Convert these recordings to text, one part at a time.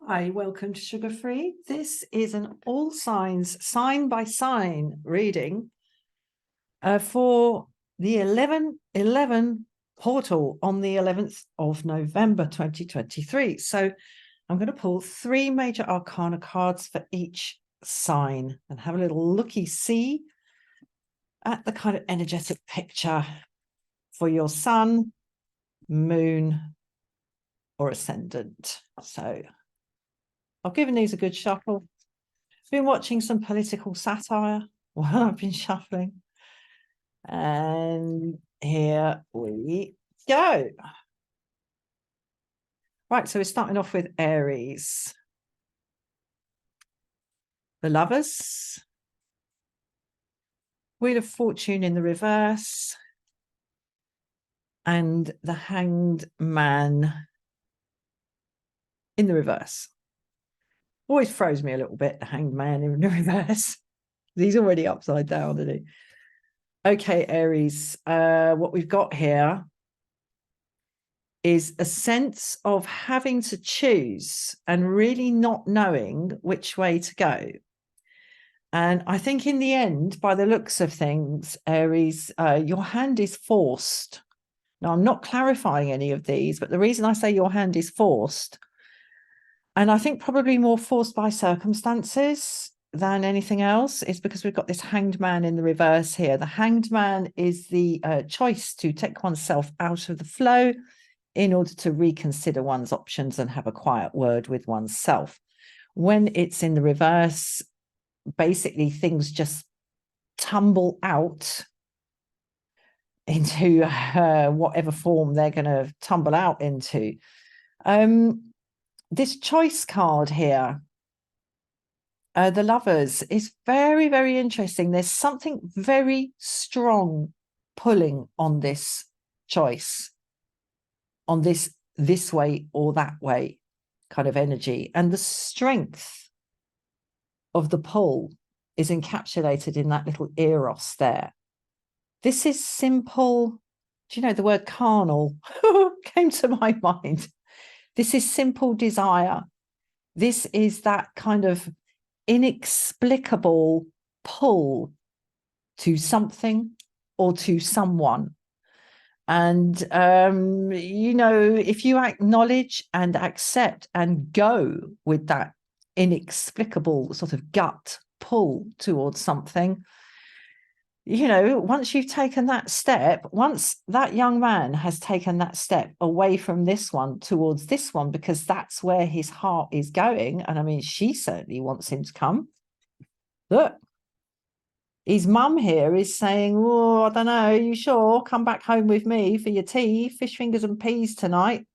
Hi, welcome to Sugar Free. This is an all signs, sign by sign reading for the 11/11 portal on the 11th of November 2023. So I'm going to pull three major arcana cards for each sign and have a little looky-see at the kind of energetic picture for your sun, moon, or ascendant. So I've given these a good shuffle. Been watching some political satire while I've been shuffling. And here we go. Right, so we're starting off with Aries. The Lovers. Wheel of Fortune in the reverse. And the Hanged Man in the reverse. Always throws me a little bit, the Hanged Man in the reverse. He's already upside down, isn't he? Okay, Aries, what we've got here is a sense of having to choose and really not knowing which way to go. And I think in the end, by the looks of things, Aries, your hand is forced. Now, I'm not clarifying any of these, but the reason I say your hand is forced, and I think probably more forced by circumstances than anything else, is because we've got this Hanged Man in the reverse here. The Hanged Man is the choice to take oneself out of the flow in order to reconsider one's options and have a quiet word with oneself. When it's in the reverse, basically things just tumble out into whatever form they're going to tumble out into. This choice card here, the Lovers, is very, very interesting. There's something very strong pulling on this choice, on this way or that way kind of energy. And the strength of the pull is encapsulated in that little eros there. This is simple. Do you know, the word carnal came to my mind. This is simple desire. This is that kind of inexplicable pull to something or to someone. And, you know, if you acknowledge and accept and go with that inexplicable sort of gut pull towards something, you know, once you've taken that step, once that young man has taken that step away from this one towards this one, because that's where his heart is going. And I mean, she certainly wants him to come. Look, his mum here is saying, oh, I don't know, you sure? Come back home with me for your tea, fish fingers and peas tonight.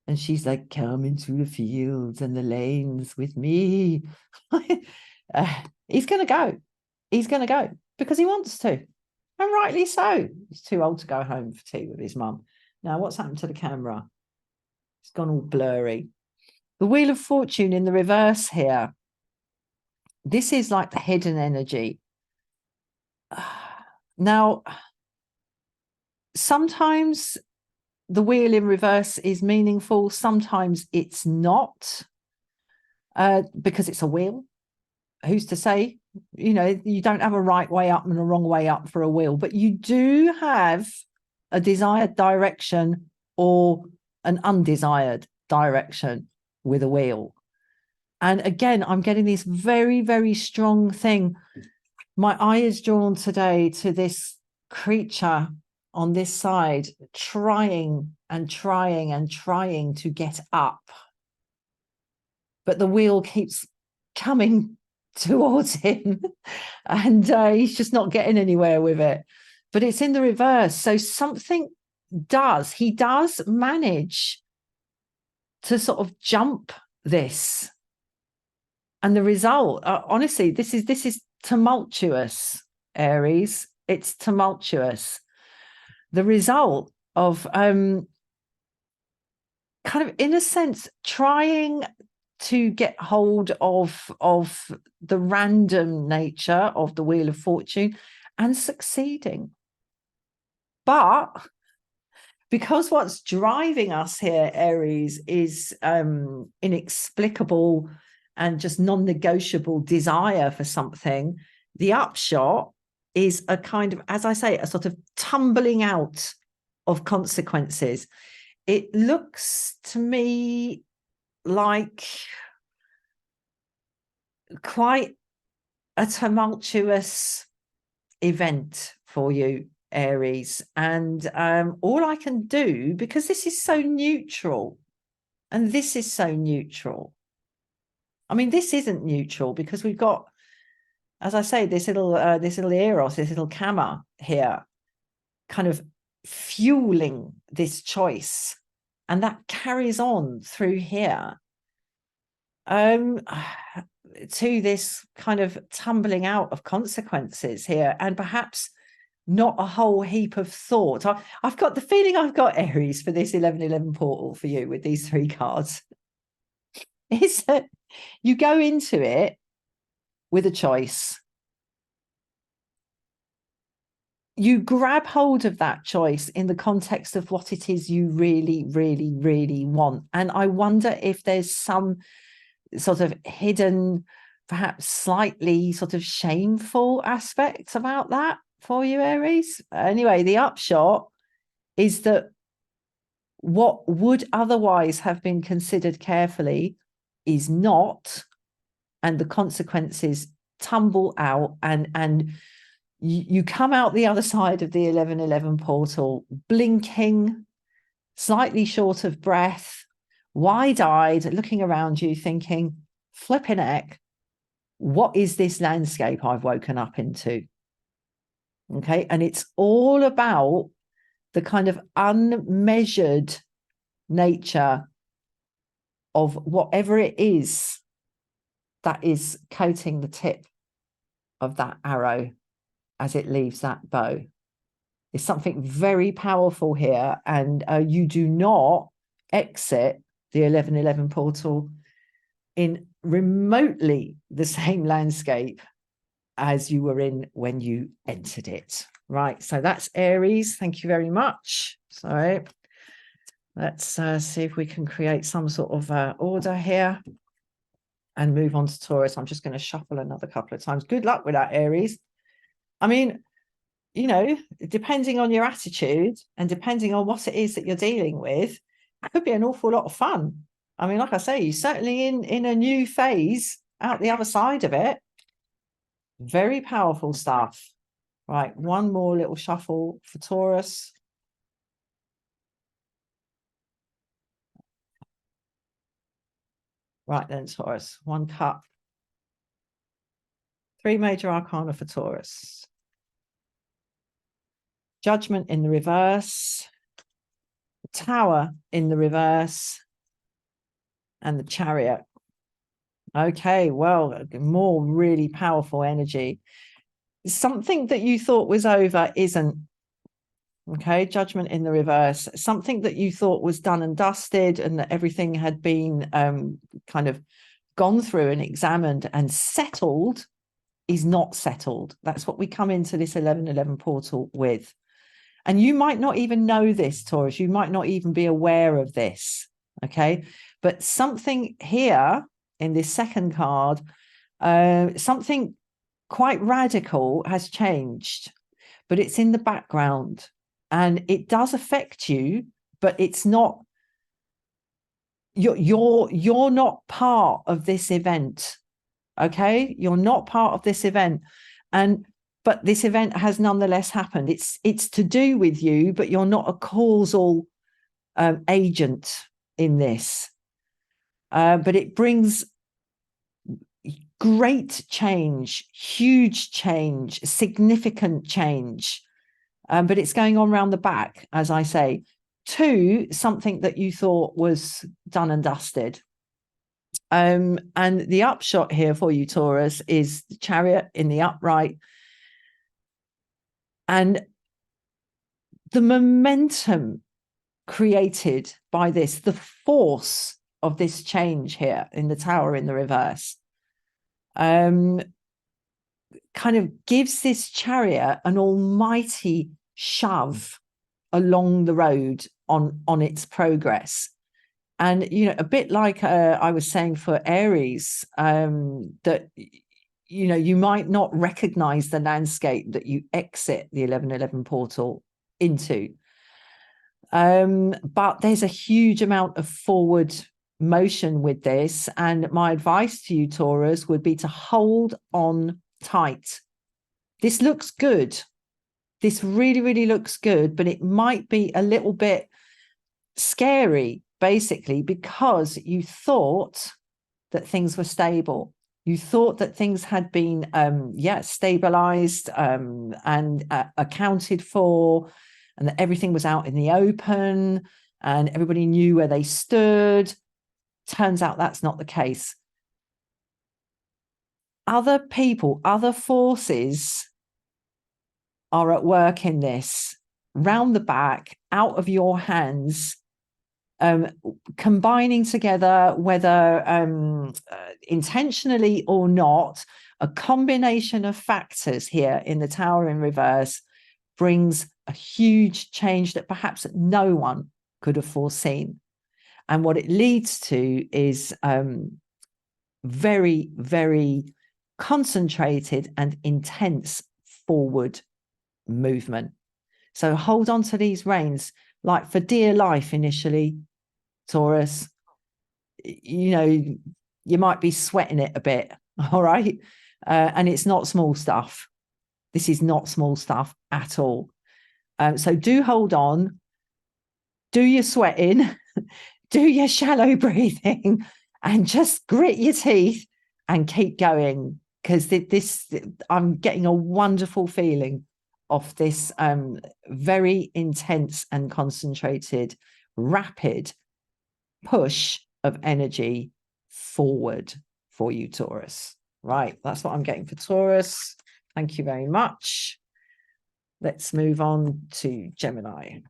And she's like, come into the fields and the lanes with me. He's going to go. He's going to go because he wants to. And rightly so. He's too old to go home for tea with his mum. Now, what's happened to the camera? It's gone all blurry. The Wheel of Fortune in the reverse here. This is like the hidden energy. Now, sometimes the wheel in reverse is meaningful. Sometimes it's not, because it's a wheel. Who's to say? You know, you don't have a right way up and a wrong way up for a wheel, but you do have a desired direction or an undesired direction with a wheel. And again, I'm getting this very, very strong thing. My eye is drawn today to this creature on this side, trying and trying and trying to get up. But the wheel keeps coming towards him and he's just not getting anywhere with it. But it's in the reverse. So something he does manage to sort of jump this. And the result, honestly, this is tumultuous, Aries. It's tumultuous. The result of kind of, in a sense, trying to get hold of the random nature of the Wheel of Fortune and succeeding. But because what's driving us here, Aries, is inexplicable and just non-negotiable desire for something, the upshot is a kind of, as I say, a sort of tumbling out of consequences. It looks to me like quite a tumultuous event for you, Aries. And all I can do, because this is so neutral, and this is so neutral. I mean, this isn't neutral because we've got, as I say, this little Eros, this little Camma here, kind of fueling this choice, and that carries on through here to this kind of tumbling out of consequences here, and perhaps not a whole heap of thought. I've got the feeling I've got, Aries, for this 1111 portal for you with these 3 cards is that you go into it with a choice. You grab hold of that choice in the context of what it is you really, really, really want. And I wonder if there's some sort of hidden, perhaps slightly sort of shameful aspects about that for you, Aries. Anyway, the upshot is that what would otherwise have been considered carefully is not, and the consequences tumble out, and you come out the other side of the 1111 portal blinking, slightly short of breath, wide-eyed, looking around you thinking, flipping heck, what is this landscape I've woken up into? Okay, and it's all about the kind of unmeasured nature of whatever it is that is coating the tip of that arrow as it leaves that bow. There's something very powerful here, and you do not exit the 1111 portal in remotely the same landscape as you were in when you entered it. Right, so that's Aries. Thank you very much. So let's see if we can create some sort of order here and move on to Taurus. I'm just going to shuffle another couple of times. Good luck with that, Aries. I mean, you know, depending on your attitude and depending on what it is that you're dealing with, it could be an awful lot of fun. I mean, like I say, you're certainly in a new phase out the other side of it. Very powerful stuff. Right, one more little shuffle for Taurus. Right then, Taurus, 1 cup. 3 major arcana for Taurus. Judgment in the reverse. The Tower in the reverse. And the Chariot. Okay, well, more really powerful energy. Something that you thought was over isn't. Okay, Judgment in the reverse. Something that you thought was done and dusted and that everything had been kind of gone through and examined and settled is not settled. That's what we come into this 1111 portal with. And you might not even know this, Taurus. You might not even be aware of this. Okay, but something here in this second card, something quite radical has changed, but it's in the background and it does affect you, but it's not, you're not part of this event. Okay, you're not part of this event, but this event has nonetheless happened. It's to do with you, but you're not a causal agent in this. But it brings great change, huge change, significant change. But it's going on round the back, as I say, to something that you thought was done and dusted. And the upshot here for you, Taurus, is the Chariot in the upright. And the momentum created by this, the force of this change here in the Tower in the reverse, kind of gives this Chariot an almighty shove along the road on its progress. And, you know, a bit like I was saying for Aries, that, you know, you might not recognize the landscape that you exit the 1111 portal into. But there's a huge amount of forward motion with this. And my advice to you, Taurus, would be to hold on tight. This looks good. This really, really looks good, but it might be a little bit scary, basically, because you thought that things were stable. You thought that things had been, stabilized and accounted for, and that everything was out in the open and everybody knew where they stood. Turns out that's not the case. Other people, other forces are at work in this, round the back, out of your hands, combining together, whether intentionally or not. A combination of factors here in the Tower in reverse brings a huge change that perhaps no one could have foreseen. And what it leads to is very, very concentrated and intense forward movement. So hold on to these reins, like for dear life initially, Taurus. You know, you might be sweating it a bit, all right? And it's not small stuff. This is not small stuff at all. So do hold on, do your sweating, do your shallow breathing, and just grit your teeth and keep going, because I'm getting a wonderful feeling of this very intense and concentrated, rapid push of energy forward for you, Taurus. Right, that's what I'm getting for Taurus. Thank you very much. Let's move on to Gemini.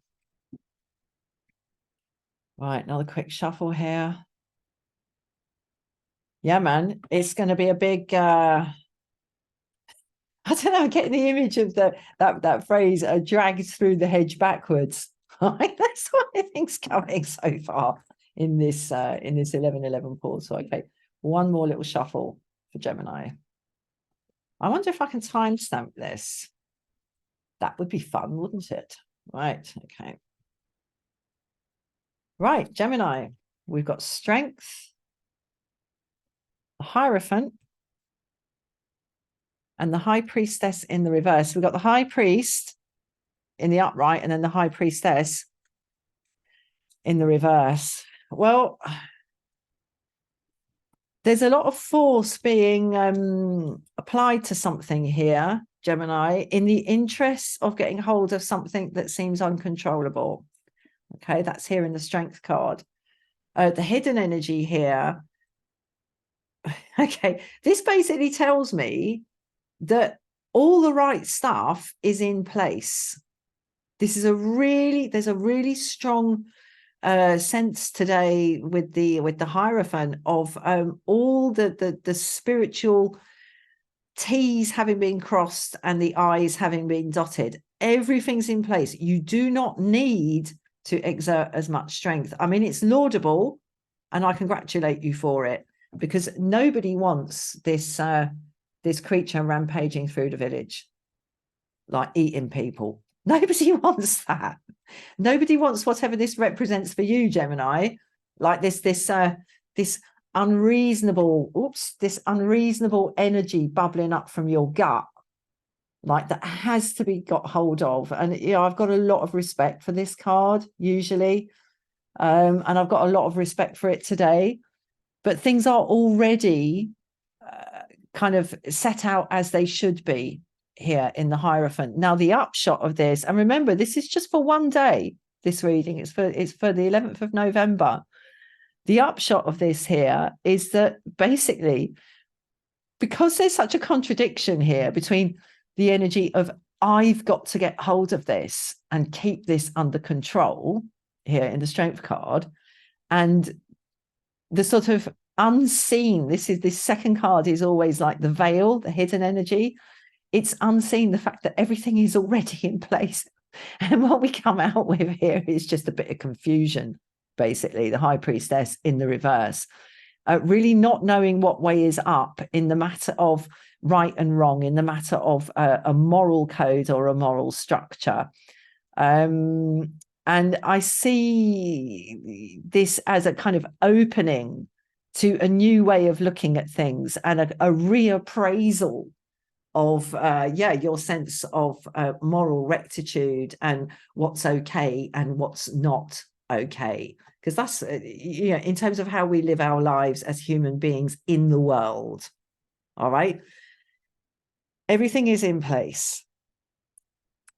Right, another quick shuffle here. Yeah, man, it's going to be a big I don't know, I'm getting the image of that phrase, dragged through the hedge backwards. That's what I think's coming so far in this 1111 portal. Okay, one more little shuffle for Gemini. I wonder if I can timestamp this. That would be fun, wouldn't it? Right, okay. Right, Gemini, we've got Strength, the Hierophant, and the High Priestess in the reverse. We've got the High Priest in the upright and then the High Priestess in the reverse. Well, there's a lot of force being applied to something here, Gemini, in the interest of getting hold of something that seems uncontrollable. Okay, that's here in the Strength card. The hidden energy here. Okay, this basically tells me that all the right stuff is in place. There's a really strong sense today with the Hierophant of all the spiritual T's having been crossed and the I's having been dotted. Everything's in place. You do not need to exert as much strength. I mean, it's laudable, and I congratulate you for it, because nobody wants this creature rampaging through the village, like eating people. Nobody wants that. Nobody wants whatever this represents for you, Gemini, like this unreasonable energy bubbling up from your gut, like that has to be got hold of. And you know, I've got a lot of respect for this card usually, and I've got a lot of respect for it today. But things are already kind of set out as they should be here in the Hierophant. Now, the upshot of this, and remember, this is just for one day, this reading, it's for the 11th of November. The upshot of this here is that basically, because there's such a contradiction here between the energy of I've got to get hold of this and keep this under control here in the Strength card, and the sort of unseen, this second card is always like the veil, the hidden energy. It's unseen, the fact that everything is already in place. And what we come out with here is just a bit of confusion, basically, the High Priestess in the reverse. Really not knowing what way is up in the matter of right and wrong, in the matter of a moral code or a moral structure. And I see this as a kind of opening to a new way of looking at things and a reappraisal of your sense of moral rectitude and what's okay and what's not okay, because that's in terms of how we live our lives as human beings in the world. All right, everything is in place.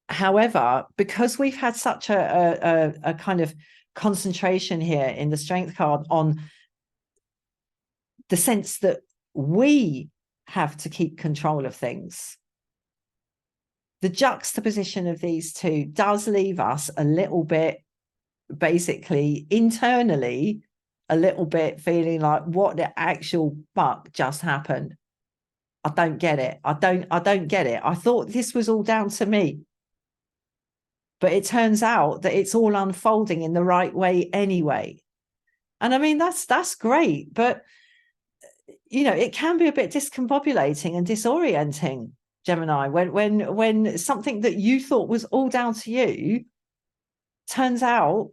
However, because we've had such a kind of concentration here in the Strength card on the sense that we have to keep control of things, the juxtaposition of these two does leave us a little bit, basically internally, a little bit feeling like, what the actual fuck just happened? I don't get it. I don't get it. I thought this was all down to me. But it turns out that it's all unfolding in the right way anyway. And I mean, that's great. But, it can be a bit discombobulating and disorienting, Gemini, when something that you thought was all down to you turns out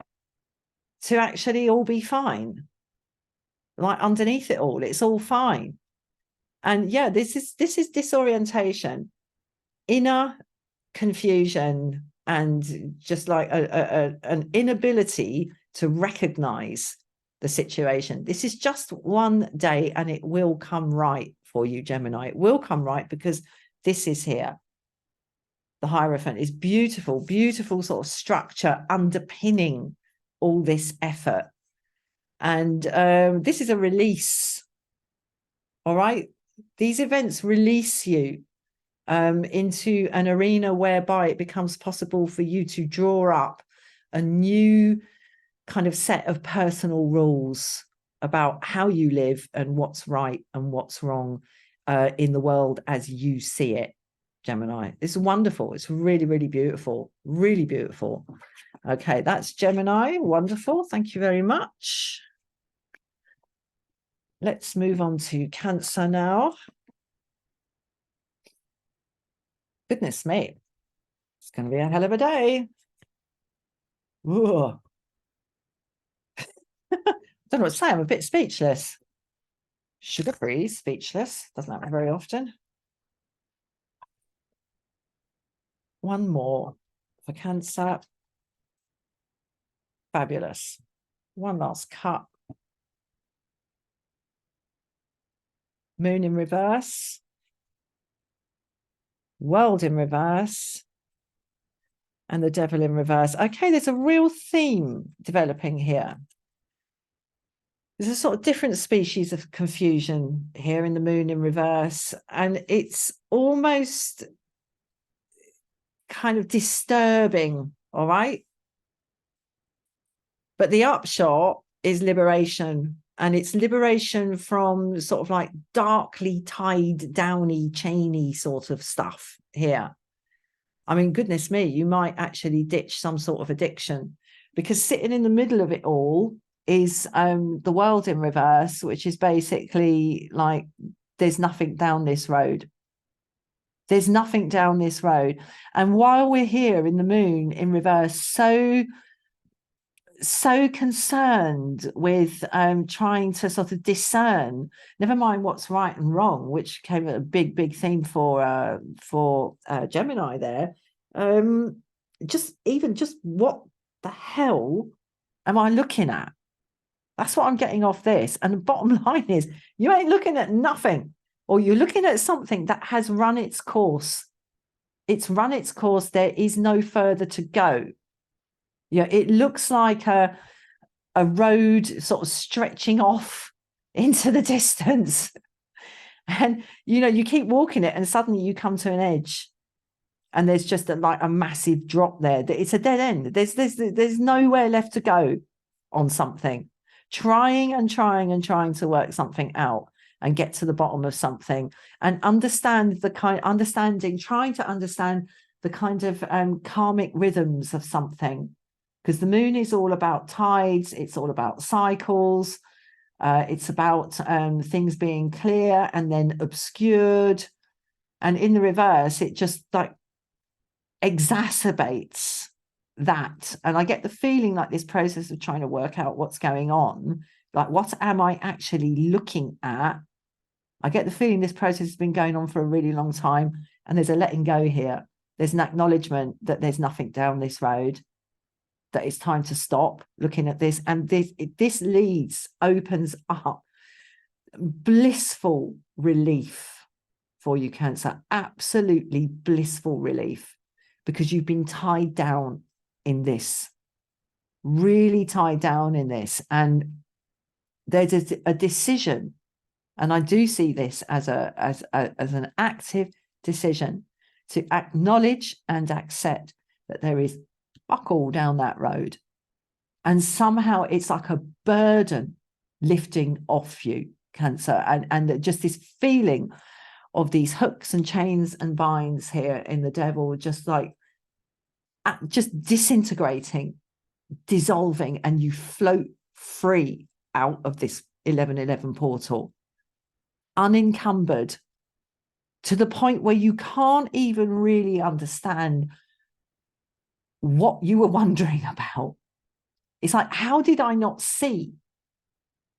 to actually all be fine. Like underneath it all, it's all fine. And yeah, this is disorientation, inner confusion, and just like an inability to recognize the situation. This is just one day and it will come right for you, Gemini. It will come right because this is here. The Hierophant is beautiful, beautiful sort of structure underpinning all this effort. And this is a release. All right. These events release you into an arena whereby it becomes possible for you to draw up a new kind of set of personal rules about how you live and what's right and what's wrong in the world as you see it, Gemini. It's wonderful. It's really, really beautiful. Really beautiful. Okay, that's Gemini. Wonderful. Thank you very much. Let's move on to Cancer now. Goodness me. It's going to be a hell of a day. Ooh. Don't know what to say. I'm a bit speechless. Sugar-free, speechless. Doesn't happen very often. One more for Cancer. Fabulous. One last cut. Moon in reverse. World in reverse. And the Devil in reverse. Okay, there's a real theme developing here. There's a sort of different species of confusion here in the Moon in reverse. And it's almost kind of disturbing, all right? But the upshot is liberation. And it's liberation from sort of like darkly tied, downy, chainy sort of stuff here. I mean, goodness me, you might actually ditch some sort of addiction, because sitting in the middle of it all is the World in reverse, which is basically like, there's nothing down this road. There's nothing down this road. And while we're here in the Moon in reverse, so concerned with trying to sort of discern, never mind what's right and wrong, which came a big theme for Gemini there. Just what the hell am I looking at? That's what I'm getting off this. And the bottom line is, you ain't looking at nothing, or you're looking at something that has run its course. It's run its course. There is no further to go. Yeah, it looks like a road sort of stretching off into the distance. And, you keep walking it and suddenly you come to an edge and there's just a massive drop there. It's a dead end. There's nowhere left to go on something. Trying to work something out and get to the bottom of something and trying to understand the kind of karmic rhythms of something, because the moon is all about tides, it's all about cycles, it's about things being clear and then obscured. And in the reverse, it just like exacerbates that. And I get the feeling like this process of trying to work out what's going on, like what am I actually looking at? I get the feeling this process has been going on for a really long time, and there's a letting go here. There's an acknowledgement that there's nothing down this road, that it's time to stop looking at this. And this opens up blissful relief for you, Cancer. Absolutely blissful relief, because you've been tied down in this, really tied down in this. And there's a decision, and I do see this as an active decision to acknowledge and accept that there is fuck all down that road. And somehow it's like a burden lifting off you, Cancer, and just this feeling of these hooks and chains and binds here in the Devil, just like just disintegrating, dissolving, and you float free out of this 1111 portal, unencumbered, to the point where you can't even really understand what you were wondering about. It's like, how did I not see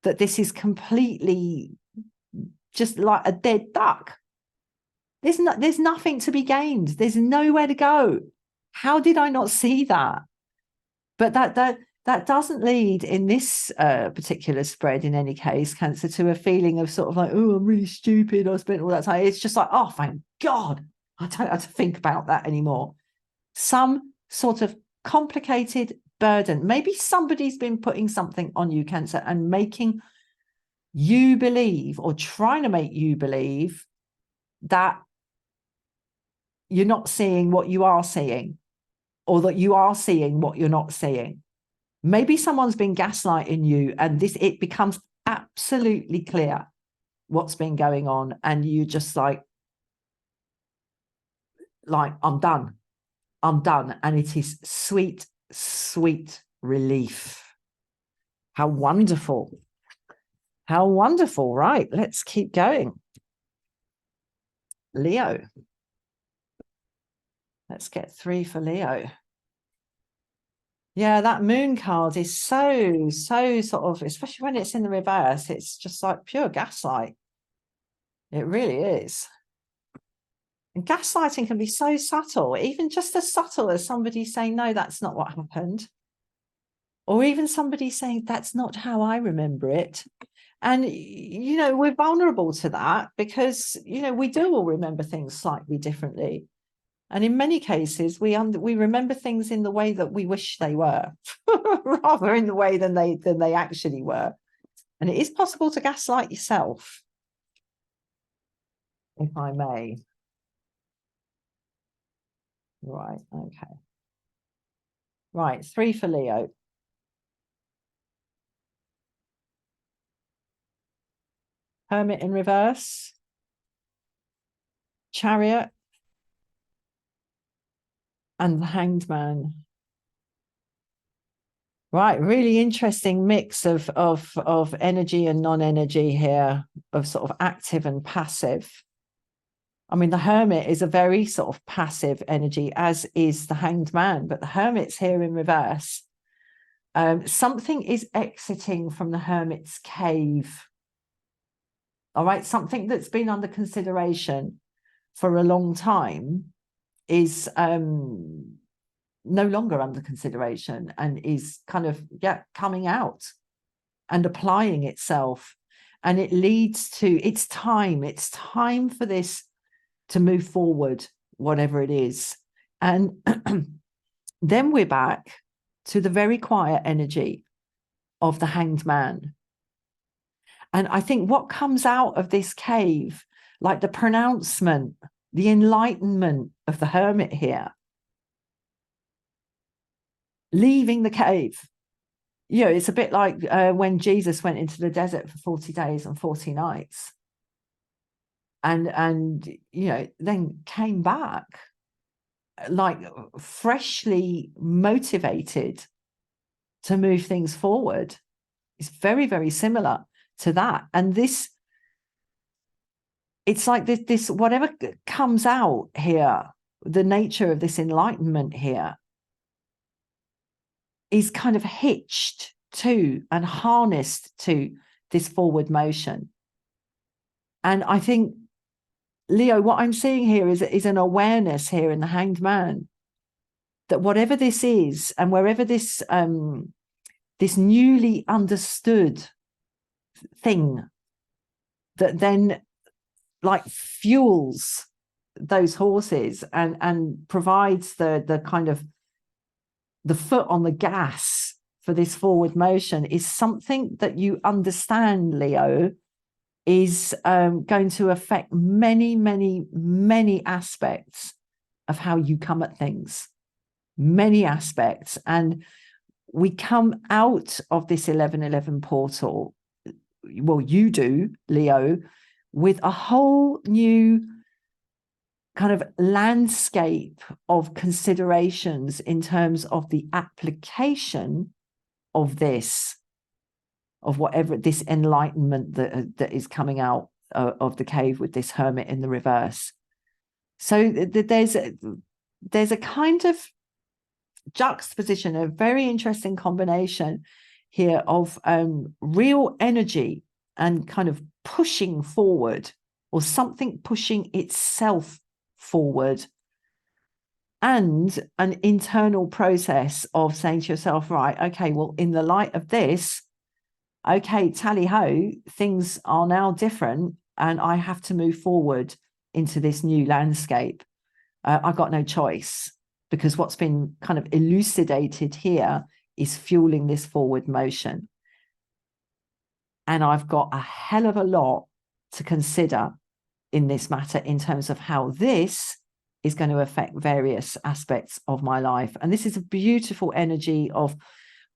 that this is completely just like a dead duck? There's nothing to be gained. There's nowhere to go. How did I not see that? But that doesn't lead in this particular spread, in any case, Cancer, to a feeling of sort of like, oh, I'm really stupid, I spent all that time. It's just like, oh, thank God, I don't have to think about that anymore. Some sort of complicated burden. Maybe somebody's been putting something on you, Cancer, and making you believe, or trying to make you believe, that you're not seeing what you are seeing, or that you are seeing what you're not seeing. Maybe someone's been gaslighting you, and it becomes absolutely clear what's been going on, and you just like I'm done. And it is sweet, sweet relief. How wonderful. How wonderful. Right, let's keep going. Leo. Let's get 3 for Leo. Yeah, that moon card is so sort of, especially when it's in the reverse, it's just like pure gaslight. It really is. And gaslighting can be so subtle, even just as subtle as somebody saying, no, that's not what happened. Or even somebody saying, that's not how I remember it. And, you know, we're vulnerable to that because, you know, we do all remember things slightly differently. And in many cases, we remember things in the way that we wish they were, rather in the way than they actually were. And it is possible to gaslight yourself, if I may. Right, okay. Right, 3 for Leo. Hermit in reverse. Chariot. And the Hanged Man. Right, really interesting mix of energy and non-energy here, of sort of active and passive. I mean, the Hermit is a very sort of passive energy, as is the Hanged Man, but the Hermit's here in reverse. Something is exiting from the Hermit's cave. All right, something that's been under consideration for a long time is no longer under consideration, and is kind of coming out and applying itself. And it leads to, it's time for this to move forward, whatever it is. And then we're back to the very quiet energy of the Hanged Man. And I think what comes out of this cave, like the pronouncement, the enlightenment of the Hermit here, leaving the cave. You know, it's a bit like when Jesus went into the desert for 40 days and 40 nights. And you know, then came back like freshly motivated to move things forward. It's very, very similar to that. And this, it's like this whatever comes out here, the nature of this enlightenment here is kind of hitched to and harnessed to this forward motion. And I think, Leo, what I'm seeing here is an awareness here in the Hanged Man that whatever this is, and wherever this this newly understood thing that then like fuels those horses and provides the kind of the foot on the gas for this forward motion, is something that you understand, Leo, is going to affect many, many, many aspects of how you come at things, many aspects. And we come out of this 1111 portal, well, you do, Leo, with a whole new kind of landscape of considerations in terms of the application of this, of whatever this enlightenment that is coming out of the cave with this hermit in the reverse. So there's a kind of juxtaposition, a very interesting combination here of real energy and kind of pushing forward, or something pushing itself forward, and an internal process of saying to yourself, right, okay, well, in the light of this, okay, tally ho, things are now different and I have to move forward into this new landscape. I've got no choice, because what's been kind of elucidated here is fueling this forward motion. And I've got a hell of a lot to consider in this matter in terms of how this is going to affect various aspects of my life. And this is a beautiful energy of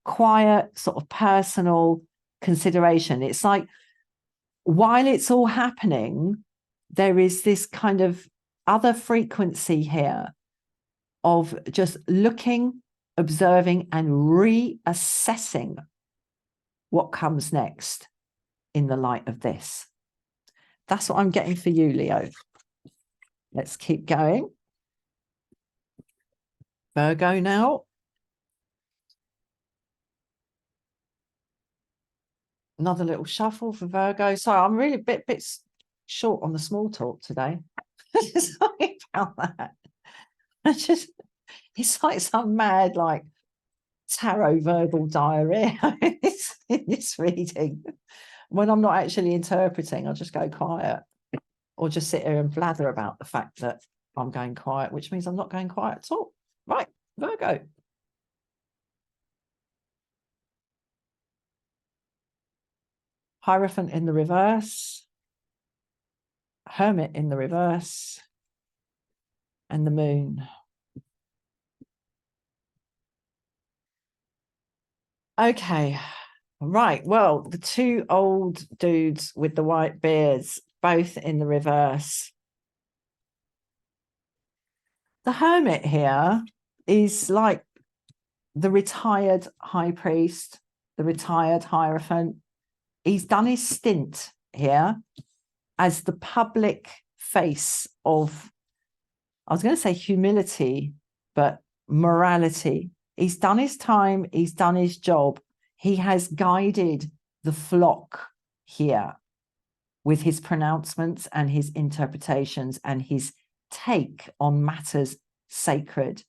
quiet, sort of personal consideration. It's like, while it's all happening, there is this kind of other frequency here of just looking, observing, and reassessing what comes next in the light of this. That's what I'm getting for you, Leo. Let's keep going. Virgo now. Another little shuffle for Virgo. Sorry, I'm really a bit short on the small talk today. Sorry about that. It's like some mad, like, tarot verbal diarrhea in this reading. When I'm not actually interpreting, I'll just go quiet, or just sit here and blather about the fact that I'm going quiet, which means I'm not going quiet at all. Right, Virgo. Hierophant in the reverse, Hermit in the reverse, and the Moon. Okay, right. Well, the two old dudes with the white beards, both in the reverse. The Hermit here is like the retired high priest, the retired Hierophant. He's done his stint here as the public face of, I was going to say humility, but morality. He's done his time. He's done his job. He has guided the flock here with his pronouncements and his interpretations and his take on matters sacred.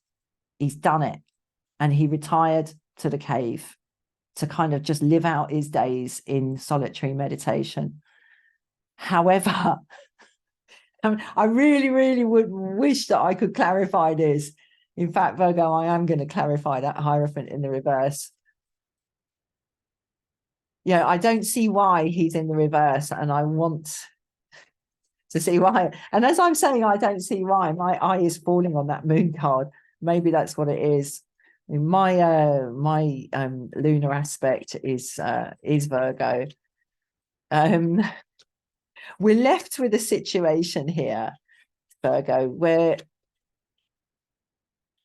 He's done it. And he retired to the cave to kind of just live out his days in solitary meditation. However, I really, really would wish that I could clarify this. In fact, Virgo, I am going to clarify that Hierophant in the reverse. Yeah, I don't see why he's in the reverse, and I want to see why. And as I'm saying, I don't see why, my eye is falling on that Moon card. Maybe that's what it is. I mean, my lunar aspect is Virgo. We're left with a situation here, Virgo, where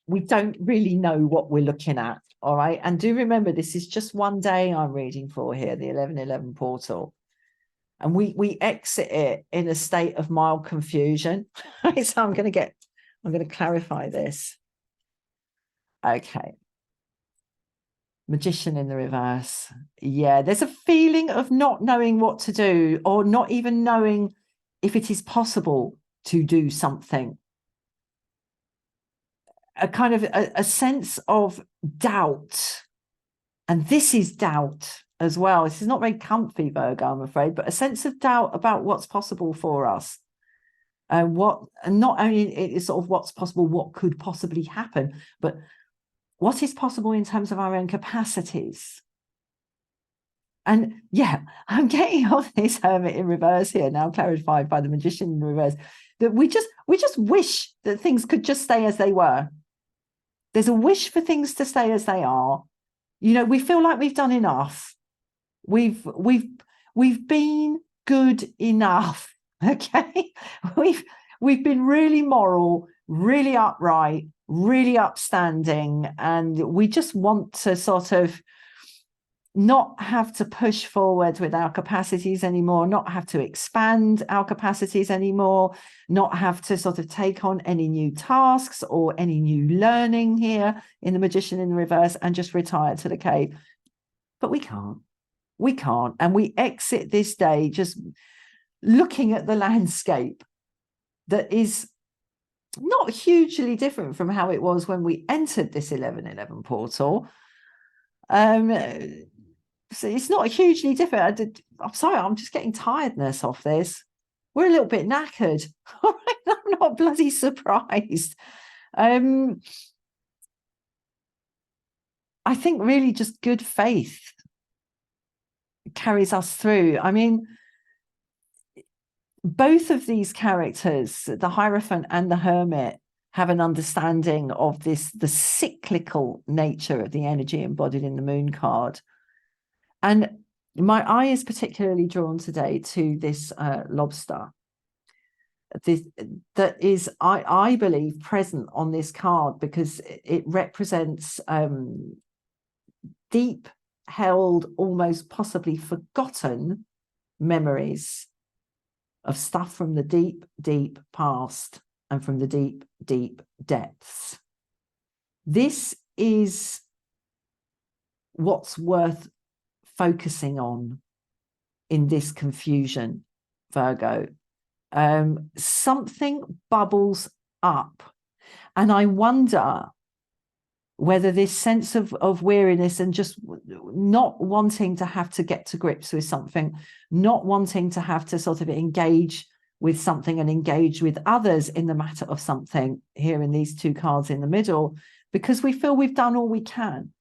we don't really know what we're looking at. All right. And do remember, this is just one day I'm reading for here, the 1111 portal. And we exit it in a state of mild confusion. So I'm going to clarify this. Okay. Magician in the reverse. Yeah, there's a feeling of not knowing what to do, or not even knowing if it is possible to do something. A kind of a sense of doubt. And this is doubt as well. This is not very comfy, Virgo, I'm afraid, but a sense of doubt about what's possible for us. And not only is sort of what's possible, what could possibly happen, but what is possible in terms of our own capacities. And yeah, I'm getting on this Hermit in reverse here, now clarified by the Magician in reverse, that we just wish that things could just stay as they were. There's a wish for things to stay as they are. You know, we feel like we've done enough. We've been good enough. Okay. We've been really moral, really upright, really upstanding, and we just want to sort of not have to push forward with our capacities anymore, not have to expand our capacities anymore, not have to sort of take on any new tasks or any new learning here in the Magician in the reverse, and just retire to the cave. But we can't. And we exit this day just looking at the landscape that is not hugely different from how it was when we entered this 1111 portal. So it's not hugely different. I'm sorry, I'm just getting tiredness off this. We're a little bit knackered. All right, I'm not bloody surprised. I think really just good faith carries us through. I mean, both of these characters, the Hierophant and the Hermit, have an understanding of the cyclical nature of the energy embodied in the Moon card. And my eye is particularly drawn today to this lobster. That is, I believe, present on this card because it represents deep held, almost possibly forgotten memories of stuff from the deep, deep past and from the deep, deep depths. This is what's worth focusing on in this confusion, Virgo. Something bubbles up, and I wonder whether this sense of weariness and just not wanting to have to get to grips with something, not wanting to have to sort of engage with something and engage with others in the matter of something here in these two cards in the middle, because we feel we've done all we can.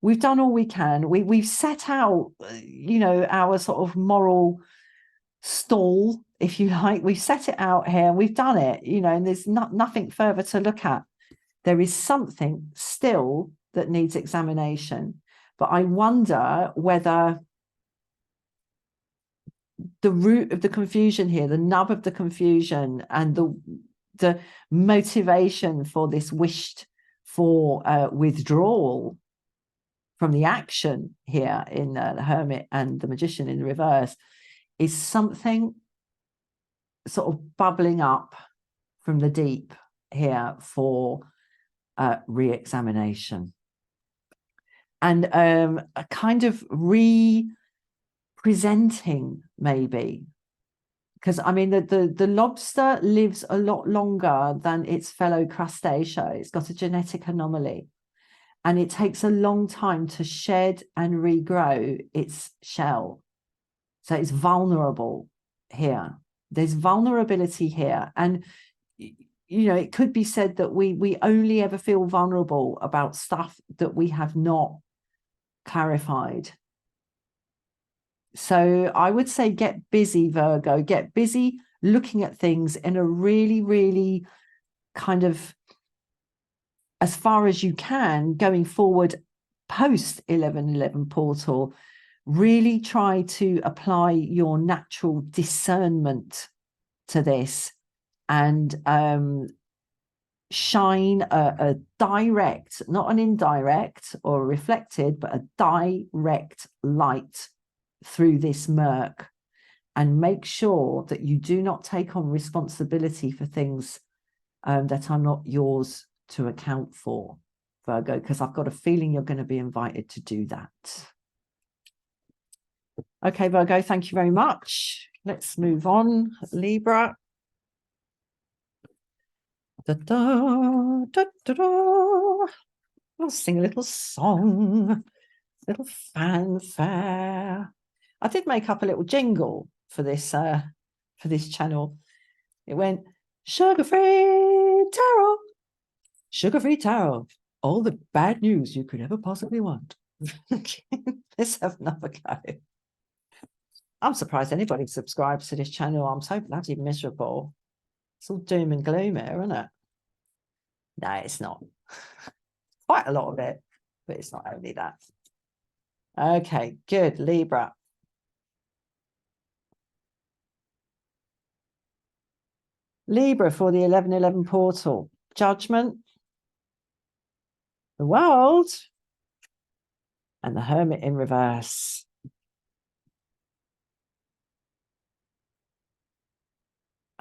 We've done all we can. We've set out, you know, our sort of moral stall, if you like. We've set it out here. We've done it, you know, and there's nothing further to look at. There is something still that needs examination. But I wonder whether the root of the confusion here, the nub of the confusion, and the motivation for this wished for withdrawal from the action here in the Hermit and the Magician in the reverse is something sort of bubbling up from the deep here for re-examination, and a kind of re-presenting, maybe, because I mean the lobster lives a lot longer than its fellow crustacea. It's got a genetic anomaly, and it takes a long time to shed and regrow its shell. So it's vulnerable here. There's vulnerability here. And, you know, it could be said that we only ever feel vulnerable about stuff that we have not clarified. So I would say get busy, Virgo. Get busy looking at things in a really, really kind of, as far as you can, going forward post 1111 portal. Really try to apply your natural discernment to this, and shine a direct, not an indirect or reflected, but a direct light through this murk, and make sure that you do not take on responsibility for things that are not yours to account for, Virgo, because I've got a feeling you're going to be invited to do that. Okay, Virgo, thank you very much. Let's move on. Libra. Da, da, da, da, da. I'll sing a little song, little fanfare. I did make up a little jingle for this channel. It went, sugar-free tarot, sugar-free tarot, all the bad news you could ever possibly want. Let's have another go. I'm surprised anybody subscribes to this channel. I'm so bloody miserable. It's all doom and gloom here, isn't it? No, it's not. Quite a lot of it, but it's not only that. Okay, good. Libra. Libra for the 1111 portal. Judgment, the World, and the Hermit in reverse.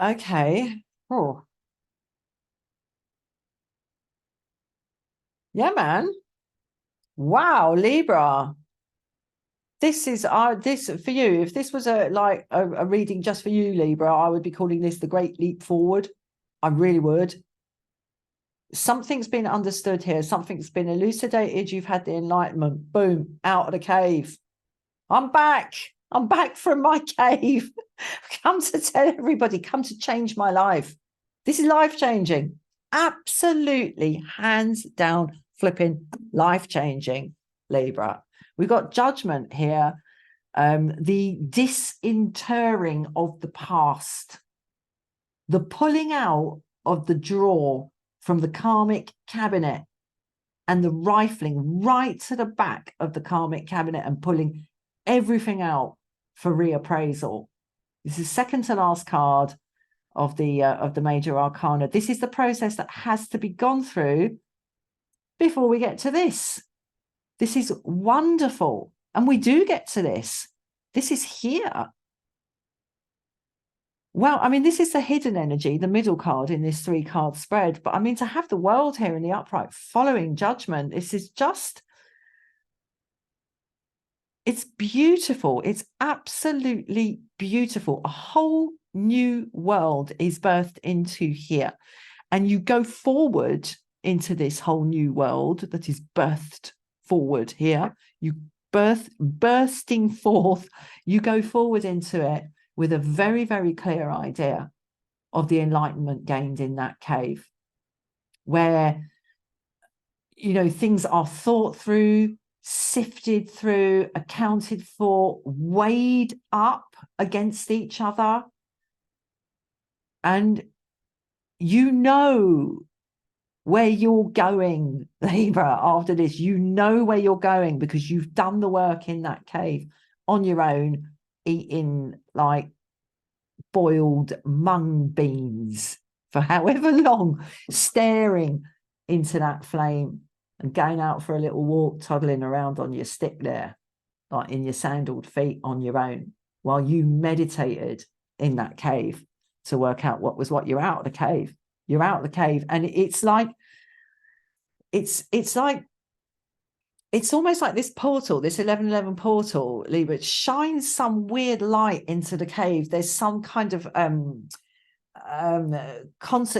Okay. Oh. Yeah, man. Wow, Libra. This is this for you. If this was a reading just for you, Libra, I would be calling this the Great Leap Forward. I really would. Something's been understood here. Something's been elucidated. You've had the enlightenment. Boom, out of the cave. I'm back. I'm back from my cave. Come to tell everybody, come to change my life. This is life-changing. Absolutely, hands down, flipping life-changing, Libra. We've got judgment here. The disinterring of the past. The pulling out of the drawer from the karmic cabinet and the rifling right to the back of the karmic cabinet and pulling everything out for reappraisal. This is second to last card of the major arcana. This is the process that has to be gone through before we get to this. This is wonderful. And we do get to this. This is here. Well, I mean, this is the hidden energy, the middle card in this 3-card spread. But I mean, to have the World here in the upright following judgment, this is just, it's beautiful. It's absolutely beautiful. A whole new world is birthed into here. And you go forward into this whole new world that is birthed forward here. You bursting forth. You go forward into it with a very, very clear idea of the enlightenment gained in that cave, where, you know, things are thought through, sifted through, accounted for, weighed up against each other. And you know where you're going, Libra, after this. You know where you're going because you've done the work in that cave on your own, eating like boiled mung beans for however long, staring into that flame and going out for a little walk, toddling around on your stick there, like in your sandaled feet on your own, while you meditated in that cave to work out what was what. You're out of the cave. You're out of the cave. And it's like, it's almost like this portal, this 1111 portal, Libra, it shines some weird light into the cave. There's some kind of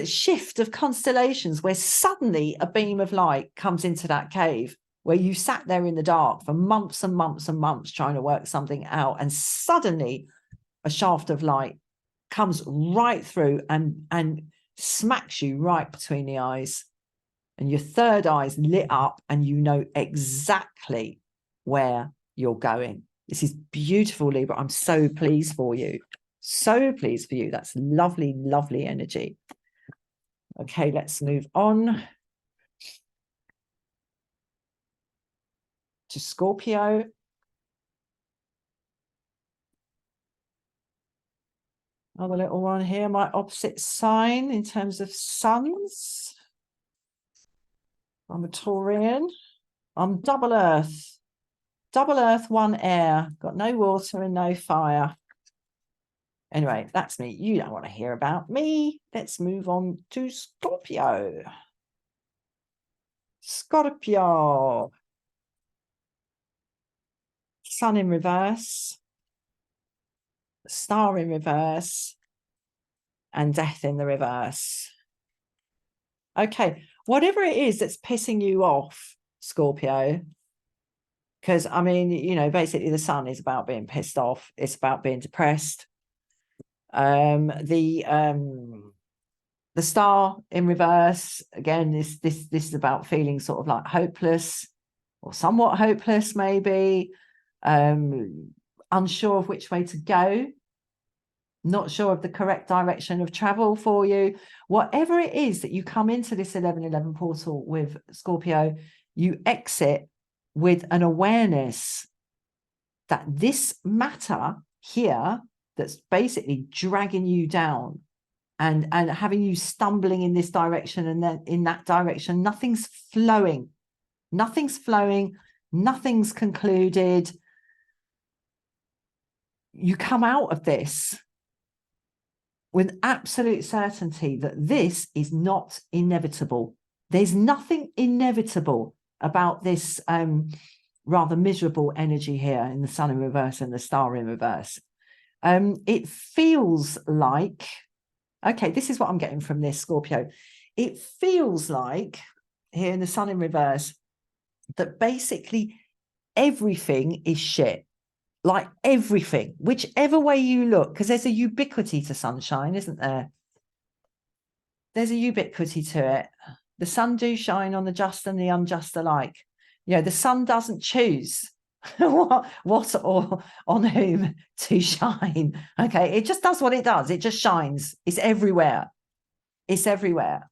shift of constellations where suddenly a beam of light comes into that cave where you sat there in the dark for months and months and months trying to work something out, and suddenly a shaft of light comes right through and smacks you right between the eyes, and your third eye's lit up and you know exactly where you're going. This is beautiful, Libra. I'm so pleased for you. So pleased for you. That's lovely, lovely energy. Okay, let's move on to Scorpio. Another little one here, my opposite sign in terms of suns. I'm a Taurian. I'm double earth. Double earth, one air. Got no water and no fire. Anyway, that's me. You don't want to hear about me. Let's move on to Scorpio. Scorpio. Sun in reverse. Star in reverse. And death in the reverse. Okay, whatever it is that's pissing you off, Scorpio, because I mean, you know, basically the sun is about being pissed off. It's about being depressed. The star in reverse, again, this is about feeling sort of like hopeless or somewhat hopeless, maybe, unsure of which way to go, not sure of the correct direction of travel for you. Whatever it is that you come into this 1111 portal with, Scorpio, you exit with an awareness that this matter here that's basically dragging you down and having you stumbling in this direction and then in that direction, nothing's flowing, nothing's concluded. You come out of this with absolute certainty that this is not inevitable. There's nothing inevitable about this rather miserable energy here in the sun in reverse and the star in reverse. It feels like, okay, this is what I'm getting from this, Scorpio. It feels like here in the sun in reverse that basically everything is shit. Like everything, whichever way you look, because there's a ubiquity to sunshine, isn't there? There's a ubiquity to it. The sun do shine on the just and the unjust alike. You know, the sun doesn't choose what or on whom to shine. Okay, it just does what it does. It just shines. It's everywhere. It's everywhere.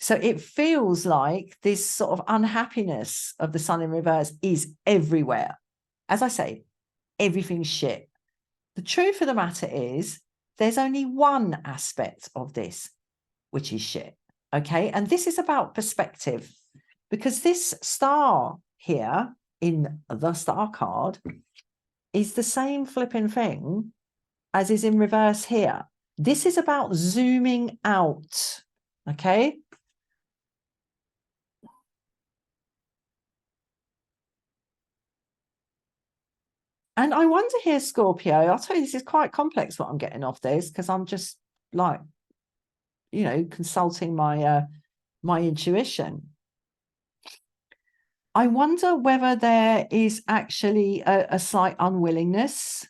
So it feels like this sort of unhappiness of the sun in reverse is everywhere. As I say, everything's shit. The truth of the matter is there's only one aspect of this, which is shit. Okay. And this is about perspective, because this star here in the star card is the same flipping thing as is in reverse here. This is about zooming out. Okay. And I wonder here, Scorpio, I'll tell you, this is quite complex what I'm getting off this, because I'm just like, you know, consulting my my intuition. I wonder whether there is actually a slight unwillingness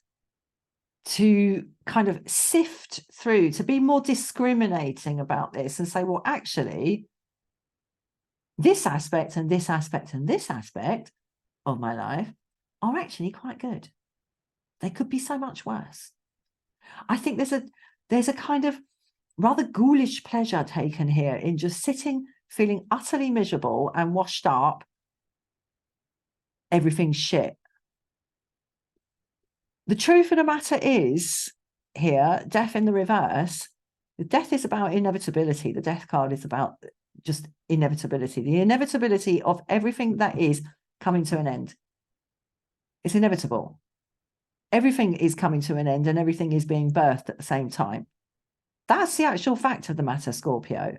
to kind of sift through, to be more discriminating about this and say, well, actually, this aspect and this aspect and this aspect of my life are actually quite good. They could be so much worse. I think there's a kind of rather ghoulish pleasure taken here in just sitting, feeling utterly miserable and washed up. Everything's shit. The truth of the matter is here, death in the reverse, the death is about inevitability. The death card is about just inevitability, the inevitability of everything that is coming to an end. It's inevitable. Everything is coming to an end and everything is being birthed at the same time. That's the actual fact of the matter, Scorpio.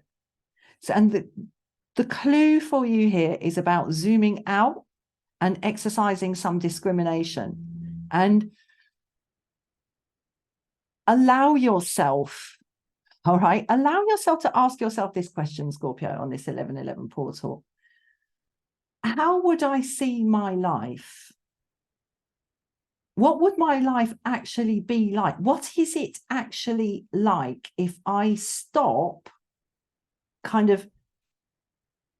So, and the clue for you here is about zooming out and exercising some discrimination, and allow yourself, all right, allow yourself to ask yourself this question, Scorpio, on this 1111 portal. How would I see my life? What would my life actually be like? What is it actually like if I stop kind of,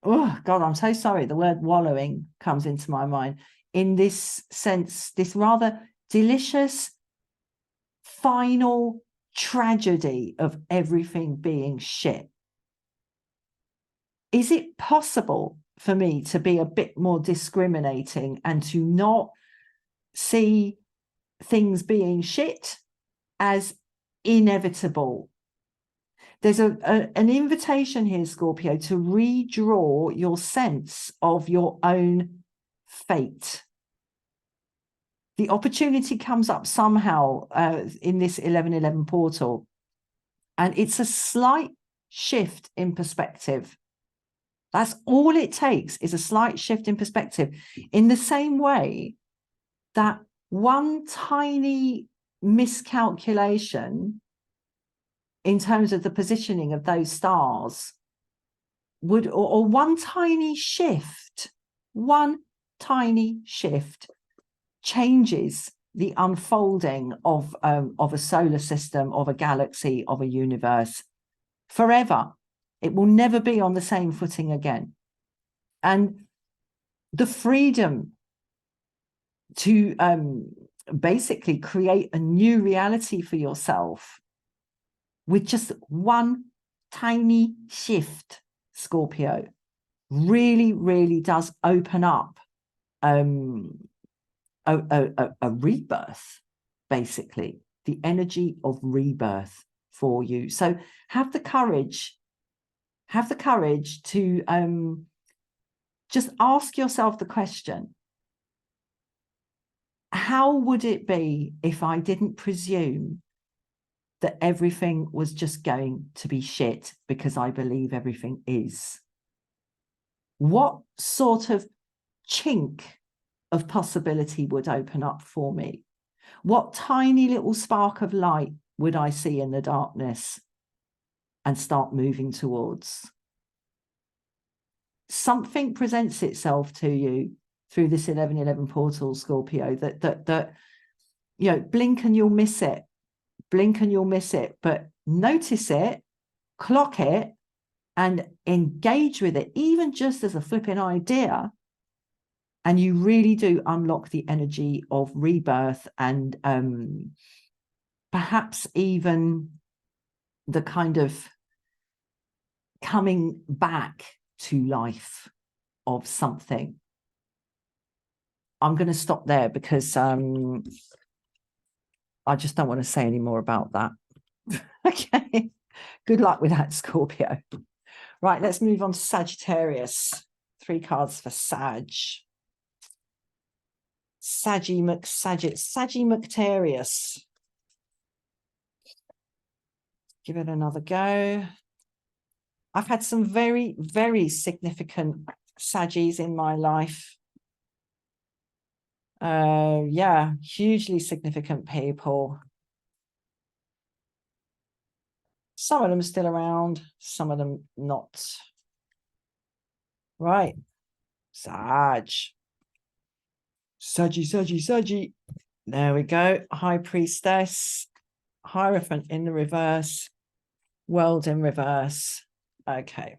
oh God, I'm so sorry, the word wallowing comes into my mind, in this sense, this rather delicious final tragedy of everything being shit? Is it possible for me to be a bit more discriminating and to not see things being shit as inevitable? There's an invitation here, Scorpio, to redraw your sense of your own fate. The opportunity comes up somehow in this 1111 portal, and it's a slight shift in perspective. That's all it takes, is a slight shift in perspective. In the same way that one tiny miscalculation in terms of the positioning of those stars would, or one tiny shift changes the unfolding of a solar system, of a galaxy, of a universe forever. It will never be on the same footing again. And the freedom to basically create a new reality for yourself with just one tiny shift, Scorpio, really, really does open up a rebirth, basically, the energy of rebirth for you. So have the courage to just ask yourself the question, how would it be if I didn't presume that everything was just going to be shit because I believe everything is? What sort of chink of possibility would open up for me? What tiny little spark of light would I see in the darkness and start moving towards? Something presents itself to you through this 1111 portal, Scorpio, that you know, blink and you'll miss it. Blink and you'll miss it. But notice it, clock it, and engage with it, even just as a flipping idea. And you really do unlock the energy of rebirth and perhaps even the kind of coming back to life of something. I'm going to stop there because I just don't want to say any more about that. Okay. Good luck with that, Scorpio. Right, let's move on to Sagittarius. 3 cards for Sag. Sagittarius. Give it another go. I've had some very, very significant Saggies in my life. Yeah, hugely significant people. Some of them still around, some of them not. Right. Saggy. There we go. High Priestess, Hierophant in the reverse, World in reverse. Okay.